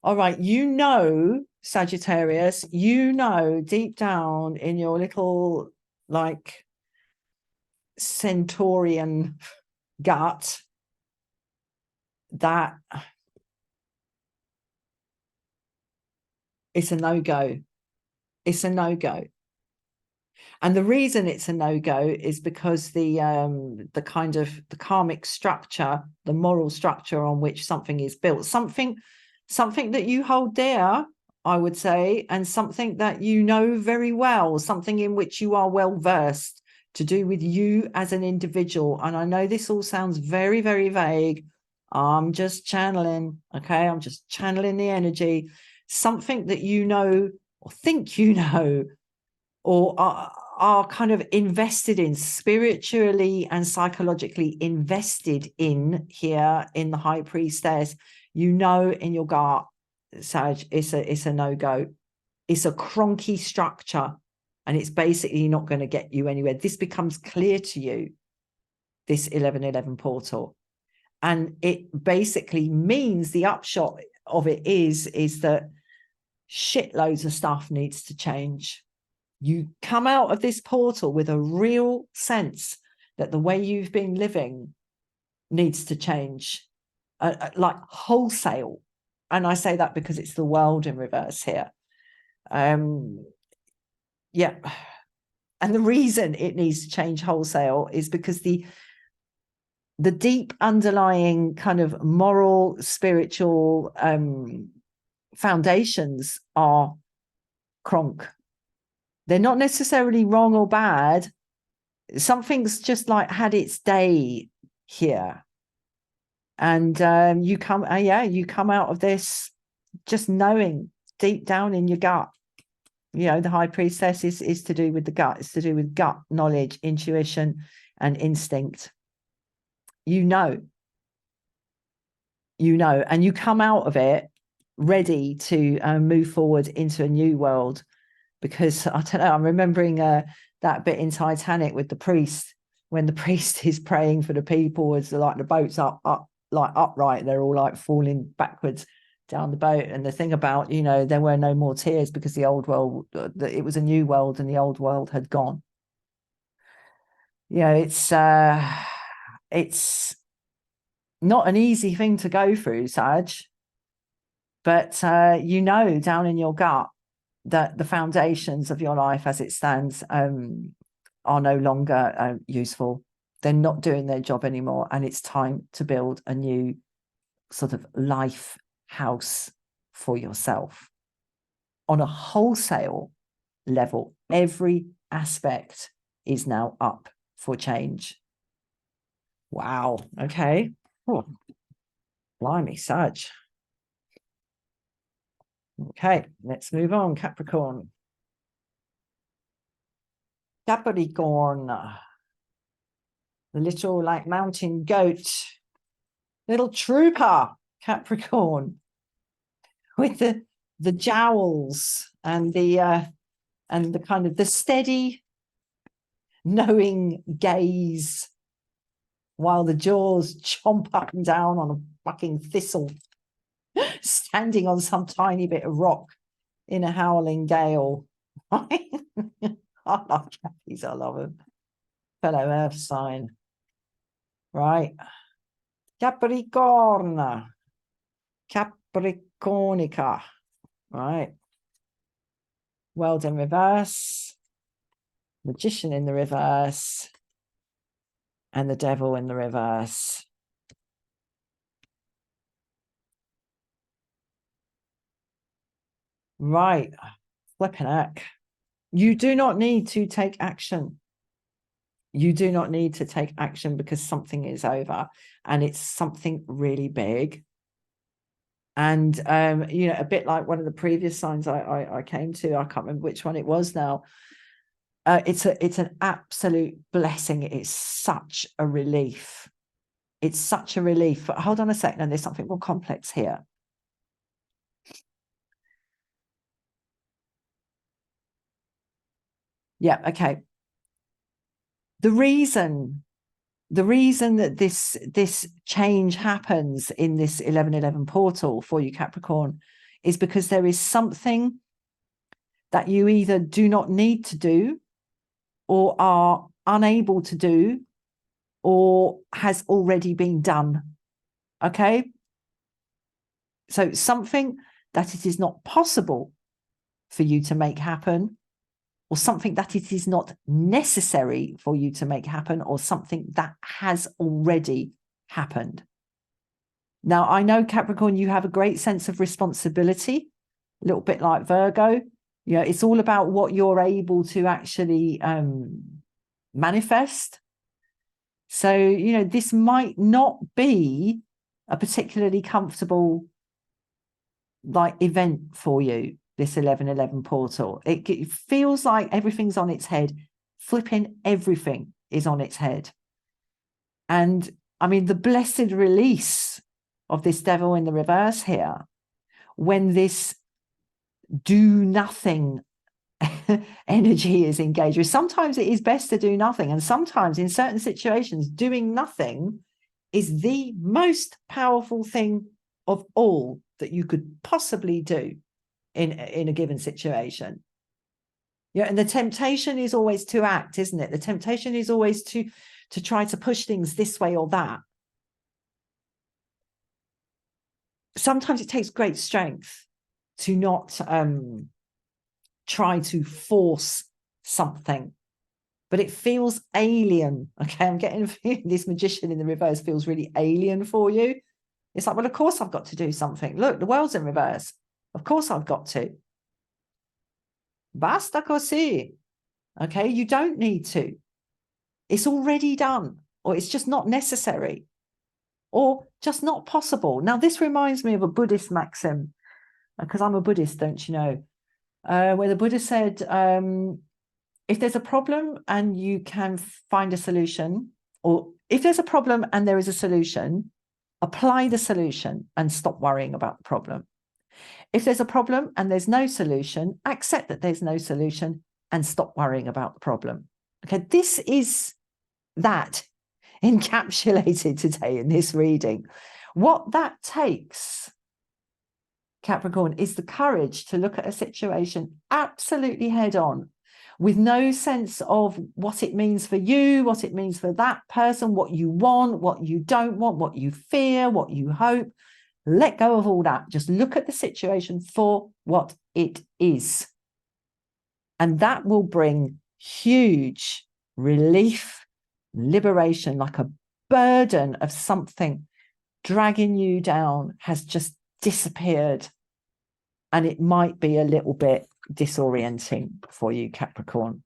All right. You know, Sagittarius, you know deep down in your little, like, centaurian gut that it's a no-go. It's a no-go. And the reason it's a no-go is because the kind of the karmic structure, the moral structure on which something is built, something that you hold dear, I would say, and something that you know very well, something in which you are well versed, to do with you as an individual. And I know this all sounds very, very vague. I'm just channeling, okay? I'm just channeling the energy. Something that you know or think you know, or are kind of invested in, spiritually and psychologically invested in here in the High Priestess. You know in your gut, Sag, it's a no-go. It's a cronky structure, and it's basically not going to get you anywhere. This becomes clear to you, this 1111 portal. And it basically means, the upshot of it is that shitloads of stuff needs to change. You come out of this portal with a real sense that the way you've been living needs to change, like wholesale. And I say that because it's the World in reverse here. Yeah. And the reason it needs to change wholesale is because the the deep underlying kind of moral, spiritual foundations are cronk. They're not necessarily wrong or bad. Something's just like had its day here. And you come out of this just knowing deep down in your gut. You know, the high priestess is to do with the gut. It's to do with gut knowledge, intuition, and instinct. You know, and you come out of it ready to move forward into a new world. Because I don't know, I'm remembering that bit in Titanic with the priest, when the priest is praying for the people as like the boat's upright, they're all like falling backwards down the boat. And the thing about, you know, there were no more tears because the old world, it was a new world and the old world had gone. You know, it's not an easy thing to go through, Sag, but you know, down in your gut that the foundations of your life as it stands are no longer useful. They're not doing their job anymore, and it's time to build a new sort of life house for yourself on a wholesale level. Every aspect is now up for change. Wow. Okay. Oh, blimey, Sag. Okay, let's move on. Capricorn. Capricorn, the little like mountain goat, little trooper, Capricorn, with the jowls and the kind of the steady, knowing gaze, while the jaws chomp up and down on a fucking thistle, standing on some tiny bit of rock in a howling gale. I love Cappies, I love them. Fellow earth sign. Right. Capricorn. Capricornica. Right. World in reverse. Magician in the reverse. And the devil in the reverse. Right. Flipping heck. You do not need to take action. You do not need to take action because something is over and it's something really big. And, you know, a bit like one of the previous signs I came to, I can't remember which one it was now. It's an absolute blessing. It's such a relief. It's such a relief. But hold on a second, there's something more complex here. Yeah, okay. The reason that this change happens in this 1111 portal for you, Capricorn, is because there is something that you either do not need to do or are unable to do or has already been done. Okay? So something that it is not possible for you to make happen, or something that it is not necessary for you to make happen, or something that has already happened. Now, I know, Capricorn, you have a great sense of responsibility, a little bit like Virgo. You know, it's all about what you're able to actually manifest. So, you know, this might not be a particularly comfortable like event for you, this 1111 portal. It feels like everything's on its head. Flipping everything is on its head. And I mean, the blessed release of this devil in the reverse here, when this do nothing energy is engaged with. Sometimes it is best to do nothing. And sometimes in certain situations, doing nothing is the most powerful thing of all that you could possibly do in a given situation. Yeah, and the temptation is always to act, isn't it? The temptation is always to try to push things this way or that. Sometimes it takes great strength to not try to force something, but it feels alien. Okay, I'm getting this Magician in the reverse feels really alien for you. It's like, well, of course I've got to do something. Look, the world's in reverse. Of course I've got to. Basta così. Okay, you don't need to. It's already done, or it's just not necessary, or just not possible. Now, this reminds me of a Buddhist maxim, because I'm a Buddhist, don't you know, where the Buddha said, if there's a problem and you can find a solution, or if there's a problem and there is a solution, apply the solution and stop worrying about the problem. If there's a problem and there's no solution, accept that there's no solution and stop worrying about the problem. Okay, this is that encapsulated today in this reading. What that takes, Capricorn, is the courage to look at a situation absolutely head on, with no sense of what it means for you, what it means for that person, what you want, what you don't want, what you fear, what you hope. Let go of all that. Just look at the situation for what it is. And that will bring huge relief, liberation, like a burden of something dragging you down has just disappeared. And it might be a little bit disorienting for you, Capricorn.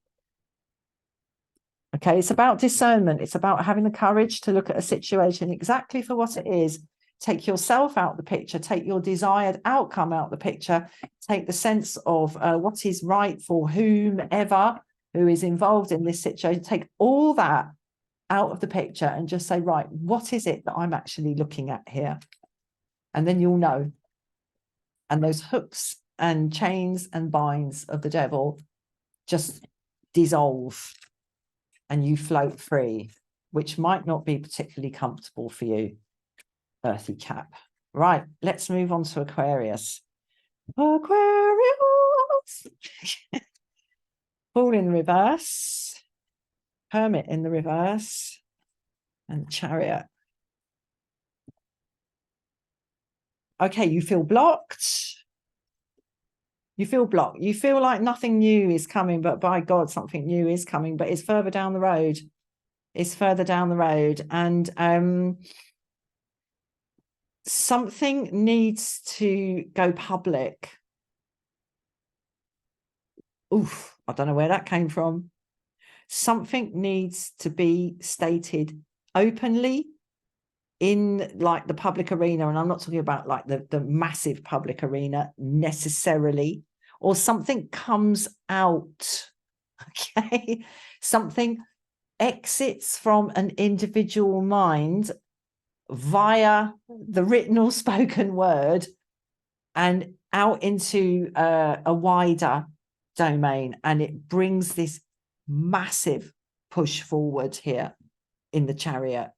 Okay, it's about discernment. It's about having the courage to look at a situation exactly for what it is. Take yourself out of the picture, take your desired outcome out of the picture, take the sense of what is right for whomever who is involved in this situation, take all that out of the picture and just say, right, what is it that I'm actually looking at here? And then you'll know. And those hooks and chains and binds of the devil just dissolve and you float free, which might not be particularly comfortable for you, earthy Cap. Right, let's move on to Aquarius. Aquarius. Fool in reverse, Hermit in the reverse, and Chariot. Okay, you feel blocked. You feel blocked. You feel like nothing new is coming, but by God, something new is coming, but it's further down the road. It's further down the road. And something needs to go public. Oof, I don't know where that came from. Something needs to be stated openly in like the public arena, and I'm not talking about like the massive public arena necessarily, or something comes out, okay? Something exits from an individual mind via the written or spoken word and out into a wider domain, and it brings this massive push forward here in the Chariot.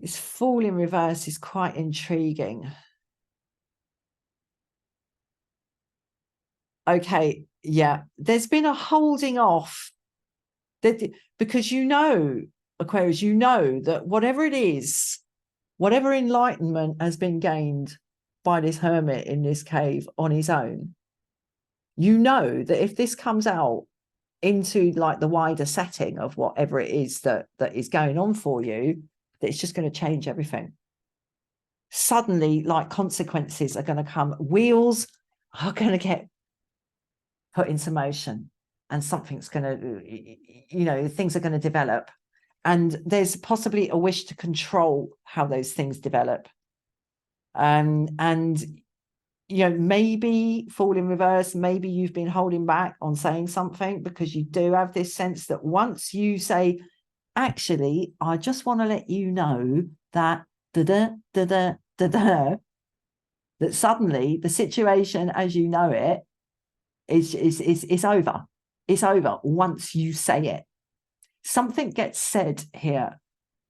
This Fool in reverse is quite intriguing. Okay, yeah, there's been a holding off that, because you know, Aquarius, you know that whatever it is, whatever enlightenment has been gained by this hermit in this cave on his own, you know that if this comes out into like the wider setting of whatever it is that is going on for you, that it's just going to change everything. Suddenly, like, consequences are going to come. Wheels are going to get put into motion, and something's going to, you know, things are going to develop. And there's possibly a wish to control how those things develop. And, you know, maybe Fool in reverse, maybe you've been holding back on saying something because you do have this sense that once you say, actually, I just want to let you know that that suddenly the situation as you know it is over. It's over once you say it. Something gets said here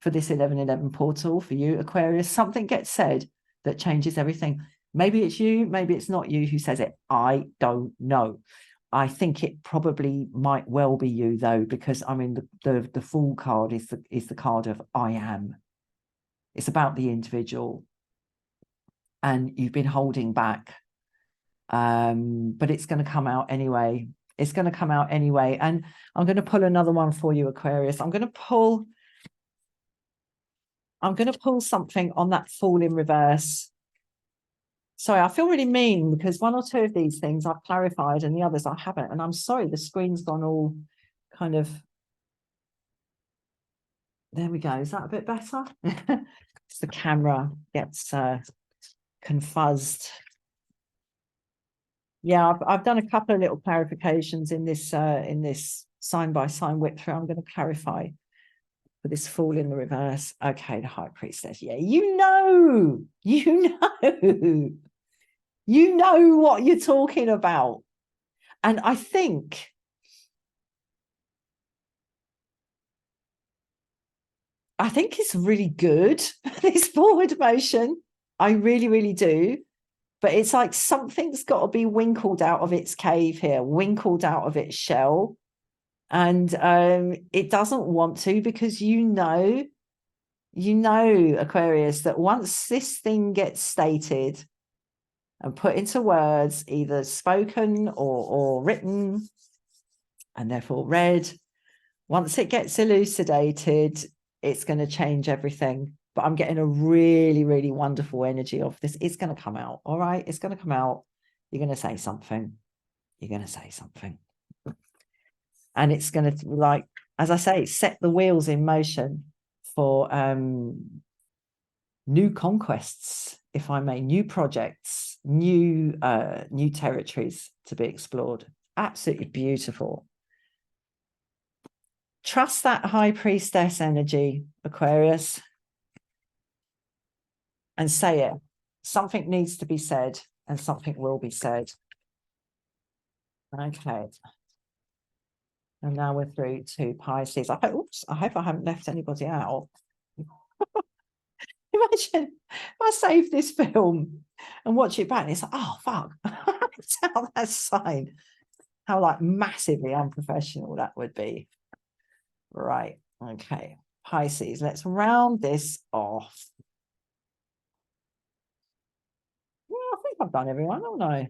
for this 11/11 portal for you, Aquarius. Something gets said that changes everything. Maybe it's you, maybe it's not you who says it. I don't know. I think it probably might well be you, though, because I mean the Fool card is the card of I am. It's about the individual, and you've been holding back, but it's going to come out anyway. It's going to come out anyway. And I'm going to pull another one for you, Aquarius. I'm going to pull something on that Fool in reverse. Sorry, I feel really mean because one or two of these things I've clarified and the others I haven't. And I'm sorry, the screen's gone all kind of... There we go. Is that a bit better? The camera gets confuzzed. Yeah, I've done a couple of little clarifications in this sign by sign whip through. I'm going to clarify for this Fool in the reverse. Okay, the High Priestess. Yeah, you know what you're talking about. And I think it's really good, this forward motion. I really, really do. But it's like something's got to be winkled out of its cave here, winkled out of its shell. And it doesn't want to, because you know, Aquarius, that once this thing gets stated and put into words, either spoken or written, and therefore read, once it gets elucidated, it's going to change everything. But I'm getting a really, really wonderful energy of this. It's going to come out. All right. It's going to come out. You're going to say something. You're going to say something. And it's going to, like, as I say, set the wheels in motion for new conquests, if I may, new projects, new territories to be explored. Absolutely beautiful. Trust that High Priestess energy, Aquarius. And say it. Something needs to be said, and something will be said. Okay. And now we're through to Pisces. I hope I haven't left anybody out. Imagine if I save this film and watch it back and it's like, oh, fuck. Tell that sign. How like massively unprofessional that would be. Right. Okay. Pisces. Let's round this off. I think I've done everyone, haven't I?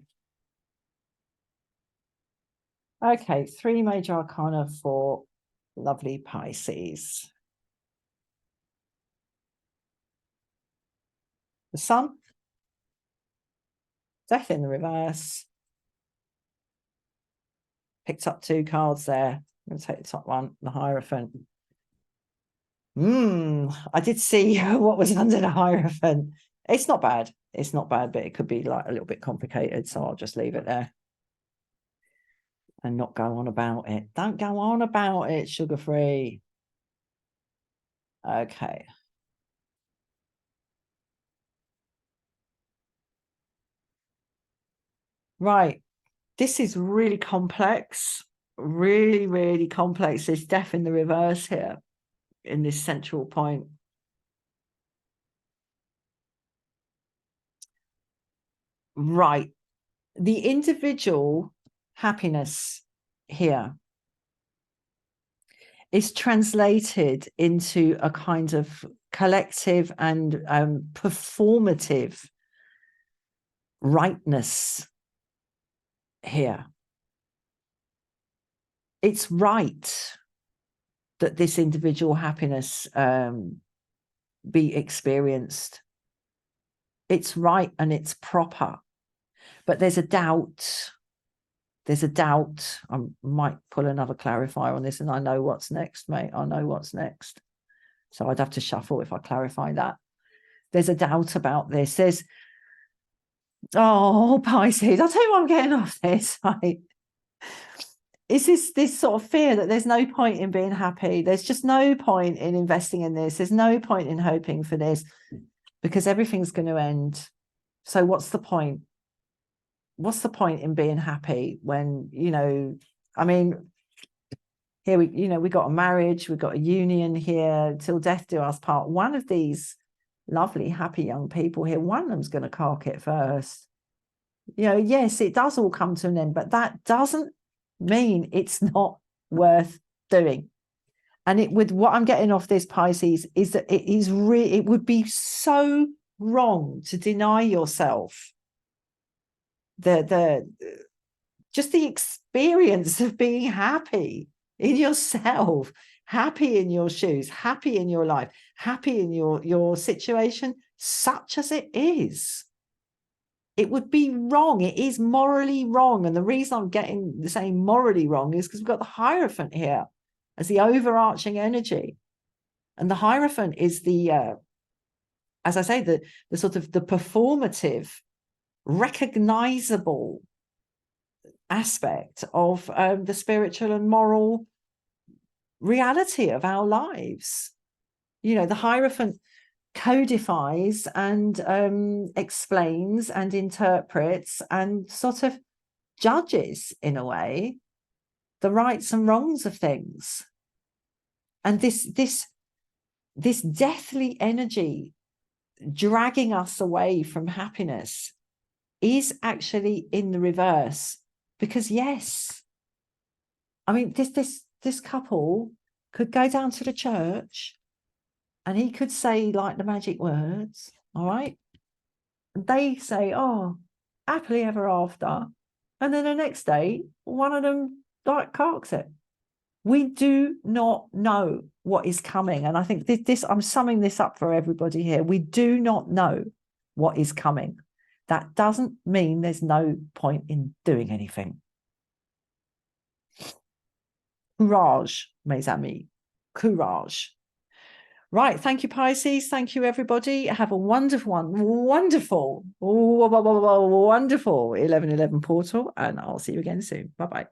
Okay, 3 major arcana for lovely Pisces. The Sun, Death in the reverse. Picked up 2 cards there. I'm going to take the top one, the Hierophant. I did see what was under the Hierophant. It's not bad. It's not bad, but it could be like a little bit complicated, so I'll just leave it there and not go on about it. Don't go on about it, sugar free. Okay. Right. This is really complex. Really, really complex. There's Death in the reverse here in this central point. Right. The individual happiness here is translated into a kind of collective and performative rightness here. It's right that this individual happiness be experienced. It's right and it's proper. But there's a doubt. There's a doubt. I might pull another clarifier on this, and I know what's next, mate. I know what's next. So I'd have to shuffle if I clarify that. There's a doubt about this. There's, oh, Pisces, I'll tell you what I'm getting off this, right? Is this sort of fear that there's no point in being happy. There's just no point in investing in this. There's no point in hoping for this because everything's going to end. So what's the point? What's the point in being happy when, you know, I mean, here we got a marriage, we've got a union here, till death do us part. One of these lovely, happy young people here, one of them's going to cark it first. You know, yes, it does all come to an end, but that doesn't mean it's not worth doing. And it would, what I'm getting off this, Pisces, is that it would be so wrong to deny yourself the experience of being happy in yourself, happy in your shoes, happy in your life, happy in your situation, such as it is. It would be wrong. It is morally wrong. And the reason I'm saying morally wrong is because we've got the Hierophant here as the overarching energy. And the Hierophant is the, as I say, the sort of the performative, recognizable aspect of the spiritual and moral reality of our lives. You know, the Hierophant codifies and explains and interprets and sort of judges, in a way, the rights and wrongs of things. And this deathly energy dragging us away from happiness is actually in the reverse. Because yes, I mean, this couple could go down to the church and he could say like the magic words, all right? And they say, oh, happily ever after. And then the next day, one of them like carks it. We do not know what is coming. And I think this I'm summing this up for everybody here. We do not know what is coming. That doesn't mean there's no point in doing anything. Courage, mes amis. Courage. Right. Thank you, Pisces. Thank you, everybody. Have a wonderful 11/11 portal, and I'll see you again soon. Bye-bye.